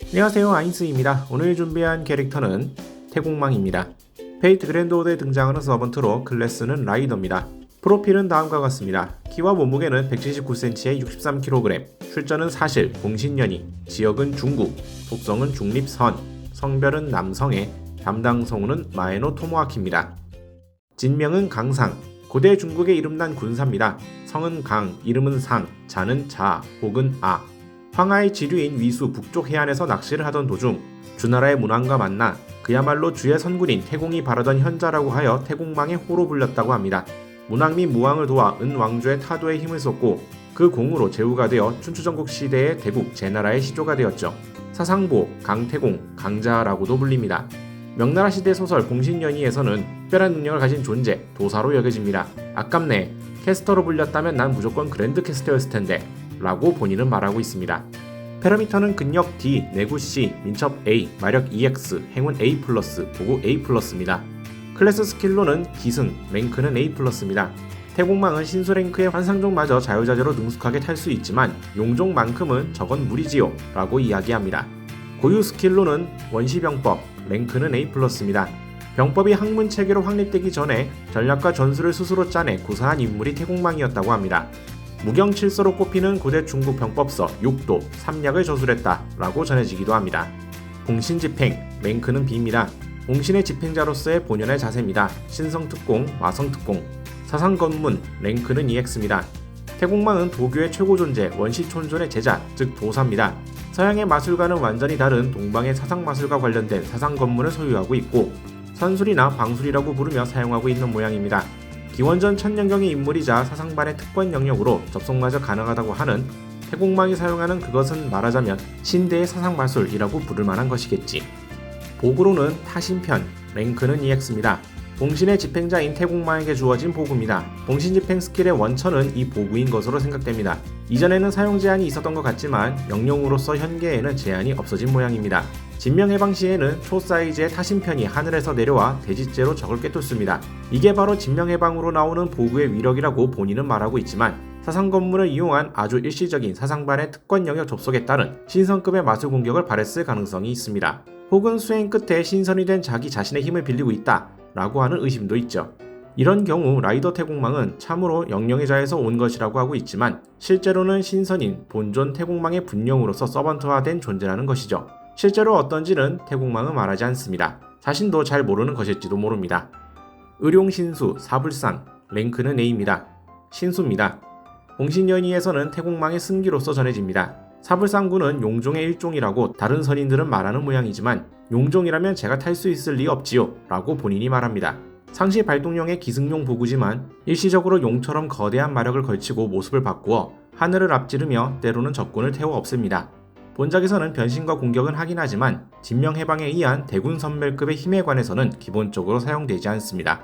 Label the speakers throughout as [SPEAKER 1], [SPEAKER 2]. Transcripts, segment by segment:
[SPEAKER 1] 안녕하세요, 아인스입니다. 오늘 준비한 캐릭터는 태공망입니다. 페이트 그랜드오드에 등장하는 서번트로 클래스는 라이더입니다. 프로필은 다음과 같습니다. 키와 몸무게는 179cm에 63kg, 출전은 사실, 공신연이, 지역은 중국, 속성은 중립선, 성별은 남성애, 담당 성우는 마에노 토모아키입니다. 진명은 강상, 고대 중국의 이름난 군사입니다. 성은 강, 이름은 상, 자는 자 혹은 아. 황하의 지류인 위수 북쪽 해안에서 낚시를 하던 도중 주나라의 문왕과 만나 그야말로 주의 선군인 태공이 바라던 현자라고 하여 태공망의 호로 불렸다고 합니다. 문왕 및 무왕을 도와 은왕조의 타도에 힘을 쏟고 그 공으로 제후가 되어 춘추전국 시대의 대국 제나라의 시조가 되었죠. 사상보, 강태공, 강자라고도 불립니다. 명나라 시대 소설 공신연의에서는 특별한 능력을 가진 존재, 도사로 여겨집니다. 아깝네, 캐스터로 불렸다면 난 무조건 그랜드 캐스터였을 텐데 라고 본인은 말하고 있습니다. 패러미터는 근력 D, 내구 C, 민첩 A, 마력 EX, 행운 A+, 보고 A+입니다. 클래스 스킬로는 기승, 랭크는 A+입니다. 태공망은 신수 랭크의 환상종마저 자유자재로 능숙하게 탈 수 있지만 용종만큼은 저건 무리지요 라고 이야기합니다. 고유 스킬로는 원시병법, 랭크는 A+입니다. 병법이 학문체계로 확립되기 전에 전략과 전술을 스스로 짜내 구사한 인물이 태공망이었다고 합니다. 무경칠서로 꼽히는 고대 중국 병법서 6도, 3약을 저술했다 라고 전해지기도 합니다. 공신집행, 랭크는 B입니다. 공신의 집행자로서의 본연의 자세입니다. 신성특공, 마성특공, 사상건문, 랭크는 EX입니다. 태공망은 도교의 최고 존재, 원시촌존의 제자, 즉 도사입니다. 서양의 마술과는 완전히 다른 동방의 사상마술과 관련된 사상건문을 소유하고 있고 선술이나 방술이라고 부르며 사용하고 있는 모양입니다. 기원전 천년경의 인물이자 사상반의 특권 영역으로 접속마저 가능하다고 하는 태공망이 사용하는 그것은 말하자면 신대의 사상마술이라고 부를 만한 것이겠지. 복으로는 타신편, 랭크는 EX입니다. 봉신의 집행자인 태공망에게 주어진 보구입니다. 봉신집행 스킬의 원천은 이 보구인 것으로 생각됩니다. 이전에는 사용 제한이 있었던 것 같지만 영용으로서 현계에는 제한이 없어진 모양입니다. 진명해방 시에는 초사이즈의 타신편이 하늘에서 내려와 대지째로 적을 꿰뚫습니다. 이게 바로 진명해방으로 나오는 보구의 위력이라고 본인은 말하고 있지만 사상건물을 이용한 아주 일시적인 사상반의 특권 영역 접속에 따른 신선급의 마술 공격을 발했을 가능성이 있습니다. 혹은 수행 끝에 신선이 된 자기 자신의 힘을 빌리고 있다 라고 하는 의심도 있죠. 이런 경우 라이더 태공망은 참으로 영령의 자에서 온 것이라고 하고 있지만 실제로는 신선인 본존 태공망의 분령으로서 서번트화된 존재라는 것이죠. 실제로 어떤지는 태공망은 말하지 않습니다. 자신도 잘 모르는 것일지도 모릅니다. 의룡신수, 사불상, 랭크는 A입니다. 신수입니다. 공신연의에서는 태공망의 승기로서 전해집니다. 사불상군은 용종의 일종이라고 다른 선인들은 말하는 모양이지만 용종이라면 제가 탈 수 있을 리 없지요 라고 본인이 말합니다. 상시 발동용의 기승용 보구지만 일시적으로 용처럼 거대한 마력을 걸치고 모습을 바꾸어 하늘을 앞지르며 때로는 적군을 태워 없앱니다. 본작에서는 변신과 공격은 하긴 하지만 진명해방에 의한 대군 선멸급의 힘에 관해서는 기본적으로 사용되지 않습니다.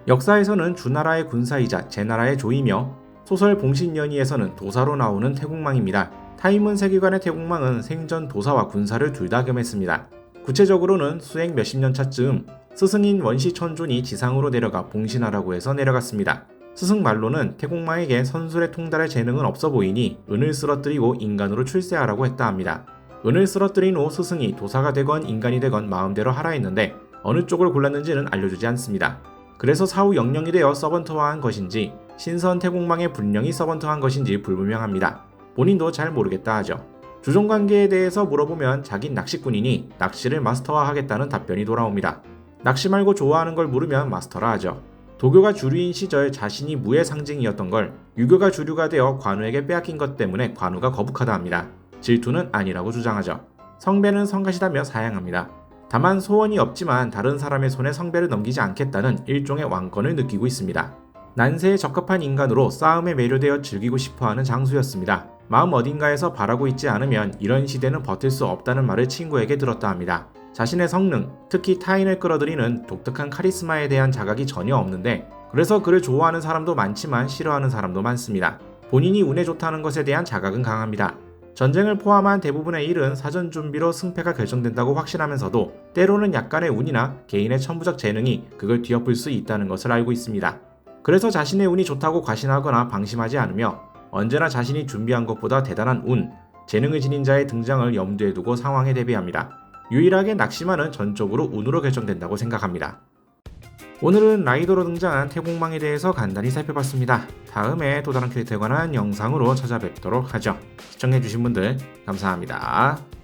[SPEAKER 1] 역사에서는 주나라의 군사이자 제나라의 조이며 소설 봉신연의에서는 도사로 나오는 태공망입니다. 타임문 세계관의 태공망은 생전 도사와 군사를 둘 다 겸했습니다. 구체적으로는 수행 몇십 년 차쯤 스승인 원시천존이 지상으로 내려가 봉신하라고 해서 내려갔습니다. 스승 말로는 태공망에게 선술에 통달할 재능은 없어 보이니 은을 쓰러뜨리고 인간으로 출세하라고 했다 합니다. 은을 쓰러뜨린 후 스승이 도사가 되건 인간이 되건 마음대로 하라 했는데 어느 쪽을 골랐는지는 알려주지 않습니다. 그래서 사후 영령이 되어 서번트화한 것인지 신선 태공망의 분령이 서번트한 것인지 불분명합니다. 본인도 잘 모르겠다 하죠. 주종관계에 대해서 물어보면 자긴 낚시꾼이니 낚시를 마스터화하겠다는 답변이 돌아옵니다. 낚시 말고 좋아하는 걸 물으면 마스터라 하죠. 도교가 주류인 시절 자신이 무의 상징이었던 걸 유교가 주류가 되어 관우에게 빼앗긴 것 때문에 관우가 거북하다 합니다. 질투는 아니라고 주장하죠. 성배는 성가시다며 사양합니다. 다만 소원이 없지만 다른 사람의 손에 성배를 넘기지 않겠다는 일종의 왕권을 느끼고 있습니다. 난세에 적합한 인간으로 싸움에 매료되어 즐기고 싶어하는 장수였습니다. 마음 어딘가에서 바라고 있지 않으면 이런 시대는 버틸 수 없다는 말을 친구에게 들었다 합니다. 자신의 성능, 특히 타인을 끌어들이는 독특한 카리스마에 대한 자각이 전혀 없는데 그래서 그를 좋아하는 사람도 많지만 싫어하는 사람도 많습니다. 본인이 운에 좋다는 것에 대한 자각은 강합니다. 전쟁을 포함한 대부분의 일은 사전 준비로 승패가 결정된다고 확신하면서도 때로는 약간의 운이나 개인의 천부적 재능이 그걸 뒤엎을 수 있다는 것을 알고 있습니다. 그래서 자신의 운이 좋다고 과신하거나 방심하지 않으며 언제나 자신이 준비한 것보다 대단한 운, 재능을 지닌 자의 등장을 염두에 두고 상황에 대비합니다. 유일하게 낙심하는 전적으로 운으로 결정된다고 생각합니다. 오늘은 라이더로 등장한 태공망에 대해서 간단히 살펴봤습니다. 다음에 또 다른 캐릭터에 관한 영상으로 찾아뵙도록 하죠. 시청해주신 분들 감사합니다.